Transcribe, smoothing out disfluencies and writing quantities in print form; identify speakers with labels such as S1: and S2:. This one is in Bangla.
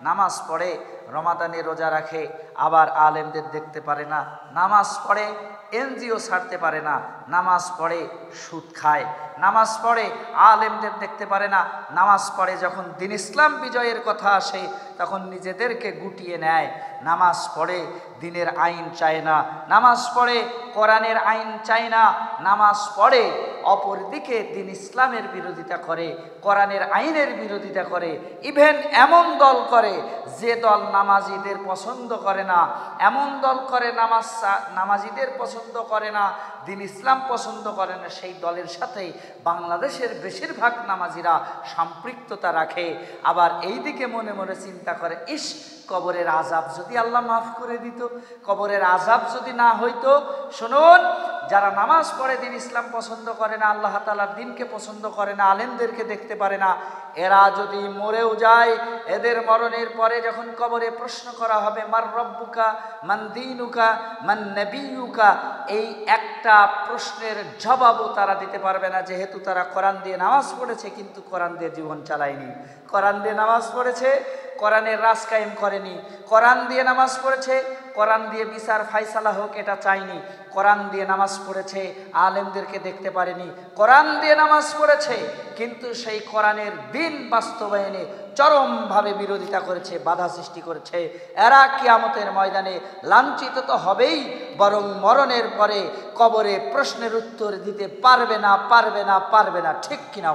S1: নামাজ পড়ে, রমাদানে রোজা রাখে, আবার আলেমদের দেখতে পারে না, নামাজ পড়ে এনজিও ছাড়তে পারে না, নামাজ পড়ে সুদ খায়, নামাজ পড়ে আলেমদের দেখতে পারে না, নামাজ পড়ে যখন দিন ইসলাম বিজয়ের কথা আসে তখন নিজেদেরকে গুটিয়ে নেয়, নামাজ পড়ে দিনের আইন চায় না, নামাজ পড়ে কোরআনের আইন চায় না, নামাজ পড়ে অপরদিকে দিন ইসলামের বিরোধিতা করে, কোরআনের আইনের বিরোধিতা করে, ইভেন এমন দল করে যে দল নামাজিদের পছন্দ করে না, এমন দল করে নামাজিদের পছন্দ করে না, দিন ইসলাম পছন্দ করে না, সেই দলের সাথেই বাংলাদেশের বেশিরভাগ নামাজিরা সম্পৃক্ততা রাখে। আবার এই দিকে মনে মনে চিন্তা করে, ইস কবরের আযাব যদি আল্লাহ মাফ করে দিত, কবরের আযাব যদি না হইতো। শুনুন, যারা নামাজ পড়ে দিন ইসলাম পছন্দ করে না, আল্লাহ তাআলার দিনকে পছন্দ করে না, আলেমদেরকে দেখতে পারে না, এরা যদি মরেও যায়, এদের মরণের পরে যখন কবরে প্রশ্ন করা হবে মার রব্বুকা মান দীনুকা মান নবিয়ুকা, এই একটা প্রশ্নের জবাবও তারা দিতে পারবে না, যেহেতু তারা কোরআন দিয়ে নামাজ পড়েছে কিন্তু কোরআন দিয়ে জীবন চালায়নি, কোরআন দিয়ে নামাজ পড়েছে কোরআনের রাজ কায়েম করেনি, কোরআন দিয়ে নামাজ পড়েছে কোরআন দিয়ে বিচার ফায়সালা হোক এটা চাইনি, কোরআন দিয়ে নামাজ পড়েছে আলেমদেরকে দেখতে পারেনি, কোরআন দিয়ে নামাজ পড়েছে কিন্তু সেই কোরআনের দিন বাস্তবায়নে চরমভাবে বিরোধিতা করেছে, বাধা সৃষ্টি করেছে। এরা কিয়ামতের ময়দানে লাঞ্ছিত তো হবেই, বরং মরণের পরে কবরে প্রশ্নের উত্তর দিতে পারবে না, পারবে না, পারবে না। ঠিক কিনা?